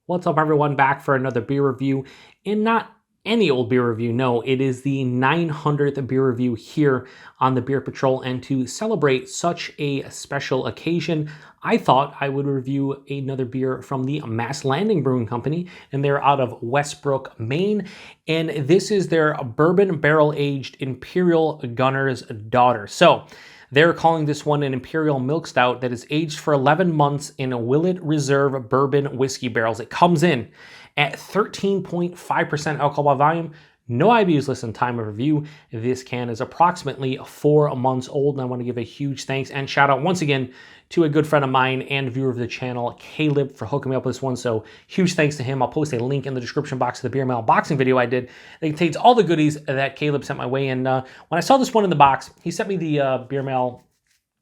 What's up, everyone? Back for another beer review, and not any old beer review. No, it is the 900th beer review here on the Beer Patrol, and to celebrate such a special occasion, I thought I would review another beer from the Mast Brewing Company, and they're out of Westbrook, Maine, and this is their bourbon barrel-aged Imperial Gunner's Daughter. So, they're calling this one an Imperial Milk Stout that is aged for 11 months in a Willett Reserve bourbon whiskey barrels. It comes in at 13.5% alcohol by volume. No IBUs listed time of review. This can is approximately 4 months old, and I want to give a huge thanks and shout out once again to a good friend of mine and viewer of the channel, Caleb, for hooking me up with this one. So huge thanks to him. I'll post a link in the description box of the beer mail unboxing video I did that contains all the goodies that Caleb sent my way. And when I saw this one in the box, he sent me the beer mail,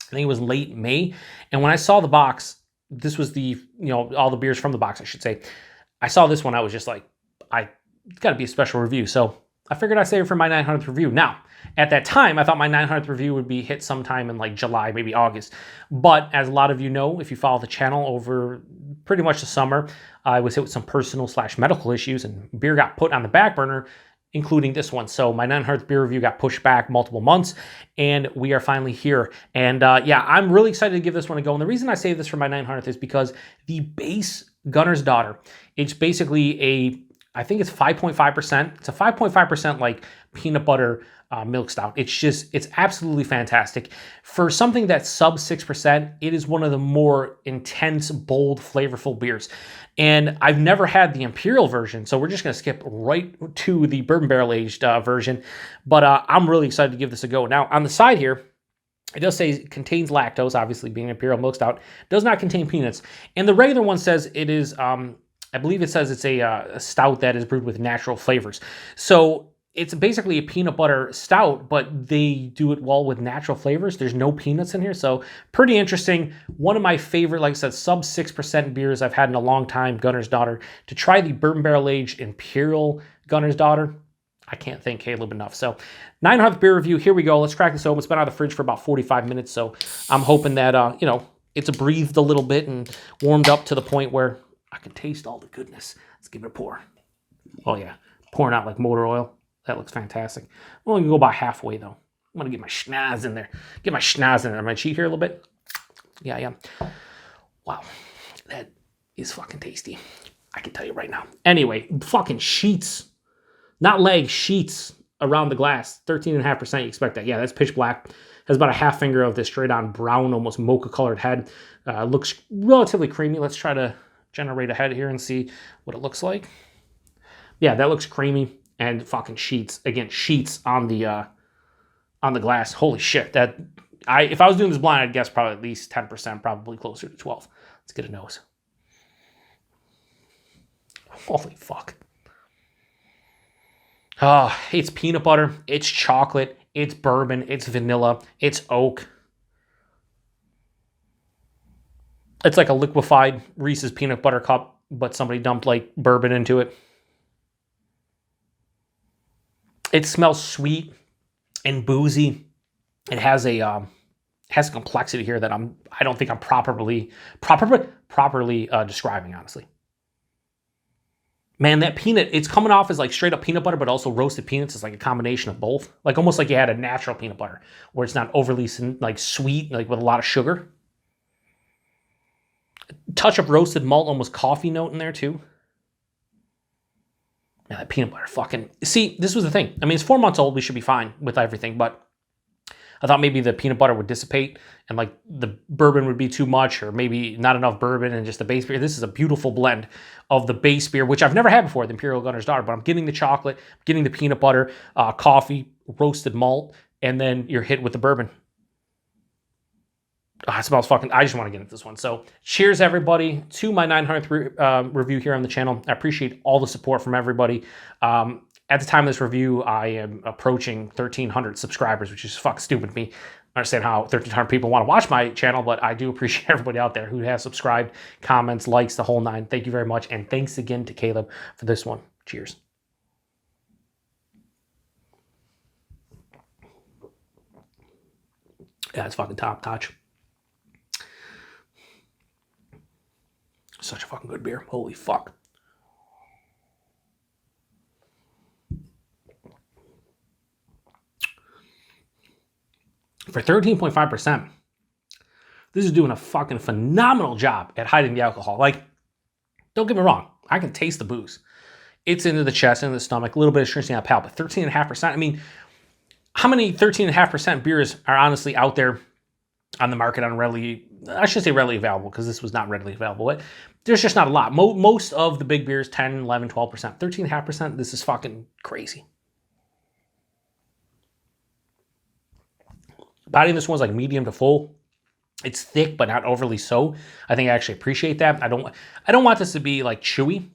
I think it was late May. And when I saw the box, this was the, all the beers from the box, I should say. I saw this one, I was just like, it's got to be a special review. So I figured I'd save it for my 900th review. Now, at that time, I thought my 900th review would be hit sometime in like July, maybe August. But as a lot of you know, if you follow the channel over pretty much the summer, I was hit with some personal/medical issues, and beer got put on the back burner, including this one. So my 900th beer review got pushed back multiple months, and we are finally here. And yeah, I'm really excited to give this one a go. And the reason I save this for my 900th is because the base Gunner's Daughter, it's basically I think it's 5.5%. It's a 5.5% like peanut butter milk stout. It's absolutely fantastic. For something that's sub 6%, it is one of the more intense, bold, flavorful beers. And I've never had the Imperial version, so we're just going to skip right to the bourbon barrel aged version. But I'm really excited to give this a go. Now, on the side here, it does say it contains lactose, obviously being an Imperial Milk Stout. Does not contain peanuts. And the regular one says it is, I believe it says it's a stout that is brewed with natural flavors. So it's basically a peanut butter stout, but they do it well with natural flavors. There's no peanuts in here, so pretty interesting. One of my favorite, like I said, sub 6% beers I've had in a long time, Gunner's Daughter. To try the bourbon barrel aged Imperial Gunner's Daughter, I can't thank Caleb enough. So 900th beer review, here we go. Let's crack this open. It's been out of the fridge for about 45 minutes, so I'm hoping that, it's breathed a little bit and warmed up to the point where I can taste all the goodness. Let's give it a pour. Oh yeah, pouring out like motor oil. That looks fantastic. I'm only gonna go about halfway though. I'm gonna get my schnoz in there. Get my schnoz in there. Am I cheat here a little bit? Yeah. Wow, that is fucking tasty. I can tell you right now. Anyway, fucking sheets. Not legs, sheets around the glass. 13.5%, you expect that. Yeah, that's pitch black. Has about a half finger of this straight on brown, almost mocha colored head. Looks relatively creamy. Let's try to generate a head here and see what it looks like. Yeah, that looks creamy, and fucking sheets. Again, sheets on the glass. Holy shit. If I was doing this blind, I'd guess probably at least 10%, probably closer to 12. Let's get a nose. Holy fuck. Oh, it's peanut butter, it's chocolate, it's bourbon, it's vanilla, it's oak. It's like a liquefied Reese's peanut butter cup, but somebody dumped like bourbon into it. It smells sweet and boozy. It has a complexity here that I don't think I'm properly describing, honestly. Man, that peanut, it's coming off as like straight up peanut butter, but also roasted peanuts. It's like a combination of both. Like almost like you had a natural peanut butter where it's not overly like sweet, like with a lot of sugar. Touch of roasted malt, almost coffee note in there too. Man, that peanut butter fucking... See, this was the thing. I mean, it's 4 months old. We should be fine with everything, but I thought maybe the peanut butter would dissipate and like the bourbon would be too much, or maybe not enough bourbon and just the base beer. This is a beautiful blend of the base beer, which I've never had before, the Imperial Gunner's Daughter, but I'm getting the chocolate, I'm getting the peanut butter, coffee, roasted malt, and then you're hit with the bourbon. Oh, it smells fucking... I just want to get into this one. So cheers, everybody, to my 900th review here on the channel. I appreciate all the support from everybody. At the time of this review, I am approaching 1,300 subscribers, which is fucking stupid to me. I understand how 1,300 people want to watch my channel, but I do appreciate everybody out there who has subscribed, comments, likes, the whole nine. Thank you very much, and thanks again to Caleb for this one. Cheers. Yeah, it's fucking top notch. Such a fucking good beer. Holy fuck. For 13.5%, this is doing a fucking phenomenal job at hiding the alcohol. Like, don't get me wrong, I can taste the booze. It's into the chest, into the stomach, a little bit of shrinking out palate, but 13.5%, I mean, how many 13.5% beers are honestly out there on the market on readily, I should say readily available, because this was not readily available, but there's just not a lot. Most of the big beers, 10, 11, 12%. 13.5%, this is fucking crazy. Body of this one's like medium to full. It's thick, but not overly so. I think I actually appreciate that. I don't want this to be like chewy,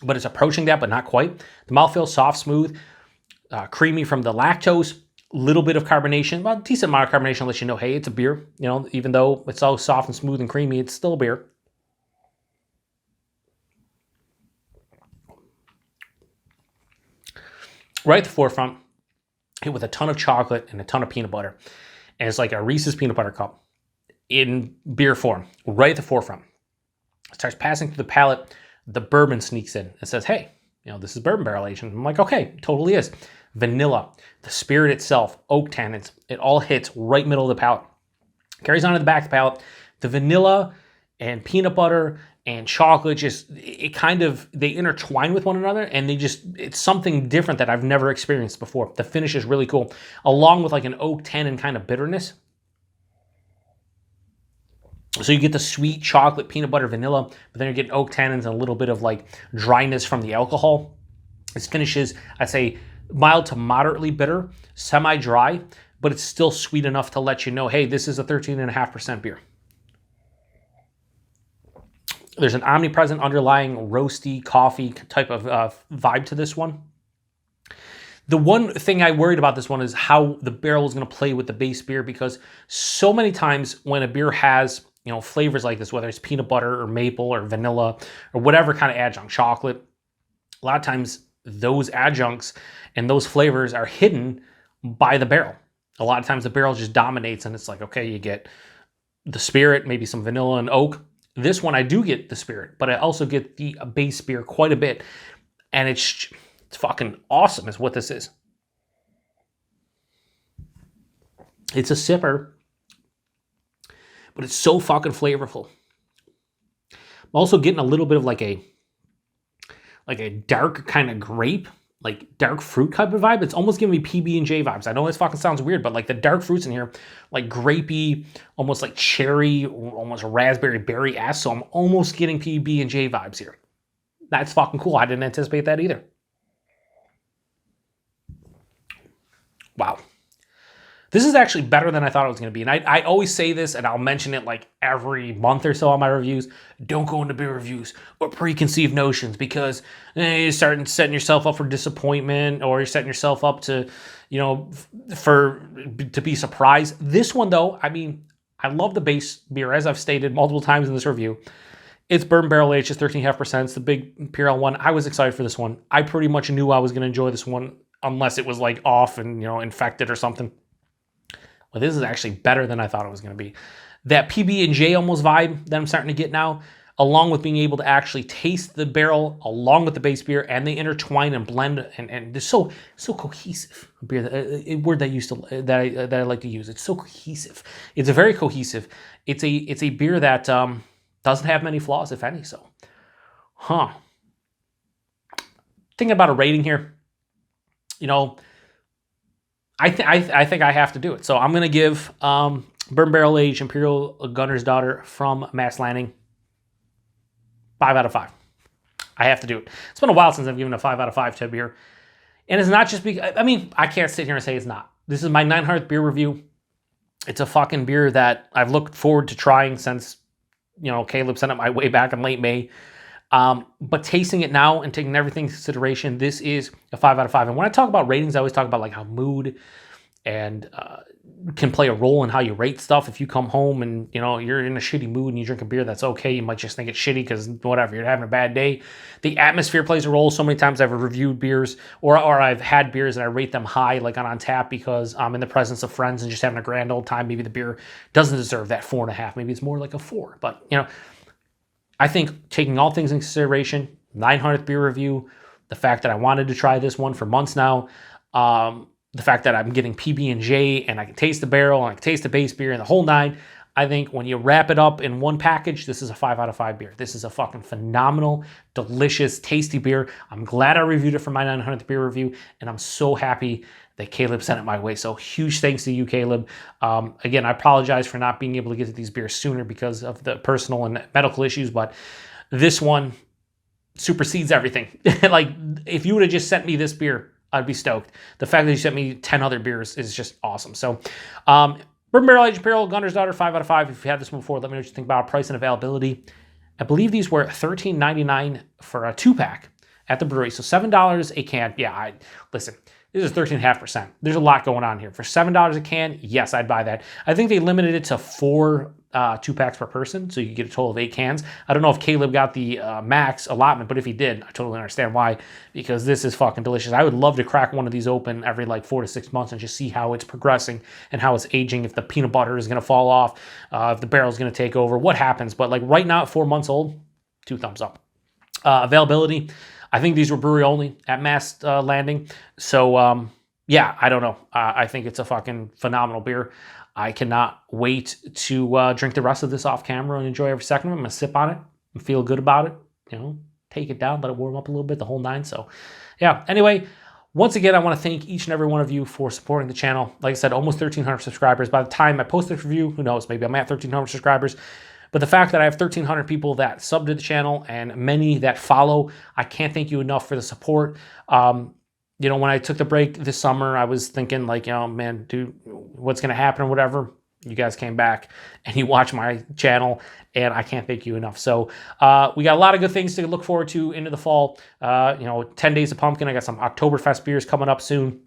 but it's approaching that, but not quite. The mouthfeel, soft, smooth, creamy from the lactose, little bit of carbonation. Well, decent amount of carbonation lets you know, hey, it's a beer. You know, even though it's all soft and smooth and creamy, it's still a beer. Right at the forefront, hit with a ton of chocolate and a ton of peanut butter. And it's like a Reese's peanut butter cup in beer form, right at the forefront. It starts passing through the palate. The bourbon sneaks in and says, hey, you know, this is bourbon barrel aged. And I'm like, okay, it totally is. Vanilla, the spirit itself, oak tannins, it all hits right middle of the palate. Carries on to the back of the palate. The vanilla and peanut butter and chocolate just, it kind of, they intertwine with one another, and it's something different that I've never experienced before. The finish is really cool, along with like an oak tannin kind of bitterness. So you get the sweet chocolate, peanut butter, vanilla, but then you're getting oak tannins and a little bit of like dryness from the alcohol. This finishes, I'd say, mild to moderately bitter, semi-dry, but it's still sweet enough to let you know, hey, this is a 13.5% beer. There's an omnipresent underlying roasty coffee type of vibe to this one. The one thing I worried about this one is how the barrel is going to play with the base beer, because so many times when a beer has, you know, flavors like this, whether it's peanut butter or maple or vanilla or whatever kind of adjunct, chocolate, a lot of times those adjuncts and those flavors are hidden by the barrel. A lot of times the barrel just dominates, and it's like, okay, you get the spirit, maybe some vanilla and oak. This one, I do get the spirit, but I also get the base beer quite a bit. And it's fucking awesome is what this is. It's a sipper, but it's so fucking flavorful. I'm also getting a little bit of like a dark kind of grape, like dark fruit type of vibe. It's almost giving me PB&J vibes. I know this fucking sounds weird, but like the dark fruits in here, like grapey, almost like cherry, almost raspberry berry-esque. So I'm almost getting PB&J vibes here. That's fucking cool. I didn't anticipate that either. Wow. This is actually better than I thought it was going to be. And I always say this, and I'll mention it like every month or so on my reviews. Don't go into beer reviews or preconceived notions, because you're setting yourself up for disappointment, or you're setting yourself up to, you know, to be surprised. This one, though, I mean, I love the base beer, as I've stated multiple times in this review. It's bourbon barrel aged, it's 13.5%. It's the big Imperial one. I was excited for this one. I pretty much knew I was going to enjoy this one, unless it was like off and, you know, infected or something. Well, this is actually better than I thought it was going to be. That PB&J almost vibe that I'm starting to get now, along with being able to actually taste the barrel along with the base beer, and they intertwine and blend, and they're so cohesive. A beer, a word that I like to use. It's so cohesive. It's a very cohesive. It's a beer that doesn't have many flaws, if any. So, thinking about a rating here, you know, I think I have to do it. So I'm going to give Bourbon Barrel Aged Imperial Gunner's Daughter from Mast Landing 5 out of 5. I have to do it. It's been a while since I've given a 5 out of 5 to a beer. And it's not just because, I mean, I can't sit here and say it's not. This is my 900th beer review. It's a fucking beer that I've looked forward to trying since, you know, Caleb sent it my way back in late May. But tasting it now and taking everything into consideration, this is a 5 out of 5. And when I talk about ratings, I always talk about like how mood and can play a role in how you rate stuff. If you come home and, you know, you're in a shitty mood and you drink a beer that's okay, you might just think it's shitty because whatever, you're having a bad day. The atmosphere plays a role. So many times I've reviewed beers or I've had beers and I rate them high, like on Untappd, because I'm in the presence of friends and just having a grand old time. Maybe the beer doesn't deserve that 4.5. Maybe it's more like a 4. But, you know, I think taking all things in consideration, 900th beer review, the fact that I wanted to try this one for months now, the fact that I'm getting PB&J and I can taste the barrel and I can taste the base beer and the whole nine. I think when you wrap it up in one package, this is a 5 out of 5 beer. This is a fucking phenomenal, delicious, tasty beer. I'm glad I reviewed it for my 900th beer review, and I'm so happy that Caleb sent it my way. So huge thanks to you, Caleb. Again, I apologize for not being able to get to these beers sooner because of the personal and medical issues, but this one supersedes everything. Like, if you would have just sent me this beer, I'd be stoked. The fact that you sent me 10 other beers is just awesome. So, Bourbon Barrel Aged Imperial, Gunner's Daughter, 5 out of 5. If you had this one before, let me know what you think about price and availability. I believe these were $13.99 for a 2-pack at the brewery. So $7 a can. Yeah, listen, this is 13.5%. There's a lot going on here. For $7 a can, yes, I'd buy that. I think they limited it to 4 2-packs per person, so you get a total of 8 cans. I don't know if Caleb got the max allotment, but if he did, I totally understand why, because this is fucking delicious. I would love to crack one of these open every like 4 to 6 months and just see how it's progressing and how it's aging, if the peanut butter is going to fall off, if the barrel is going to take over, what happens. But like right now at 4 months old, 2 thumbs up. Availability, I think these were brewery only at Mast Landing. So yeah, I don't know. I think it's a fucking phenomenal beer. I cannot wait to drink the rest of this off camera and enjoy every second of it. I'm going to sip on it and feel good about it. You know, take it down, let it warm up a little bit, the whole nine. So yeah, anyway, once again, I want to thank each and every one of you for supporting the channel. Like I said, almost 1,300 subscribers. By the time I post this review, who knows, maybe I'm at 1,300 subscribers. But the fact that I have 1,300 people that sub to the channel and many that follow, I can't thank you enough for the support. You know, when I took the break this summer, I was thinking like, you know, man, dude, what's going to happen or whatever. You guys came back and you watched my channel, and I can't thank you enough. So we got a lot of good things to look forward to into the fall. You know, 10 Days of Pumpkin. I got some Oktoberfest beers coming up soon.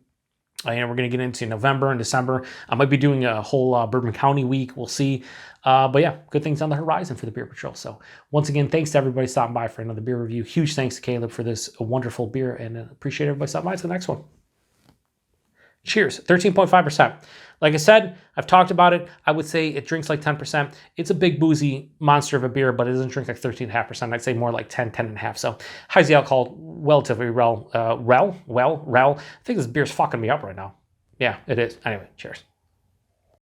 And we're going to get into November and December. I might be doing a whole Bourbon County week. We'll see. But yeah, good things on the horizon for the Beer Patrol. So once again, thanks to everybody stopping by for another beer review. Huge thanks to Caleb for this wonderful beer, and appreciate everybody stopping by. To the next one. Cheers. 13.5%. Like I said, I've talked about it. I would say it drinks like 10%. It's a big boozy monster of a beer, but it doesn't drink like 13.5%. I'd say more like 10, 10.5. So how's the alcohol? Relatively well. I think this beer's fucking me up right now. Yeah, it is. Anyway, cheers.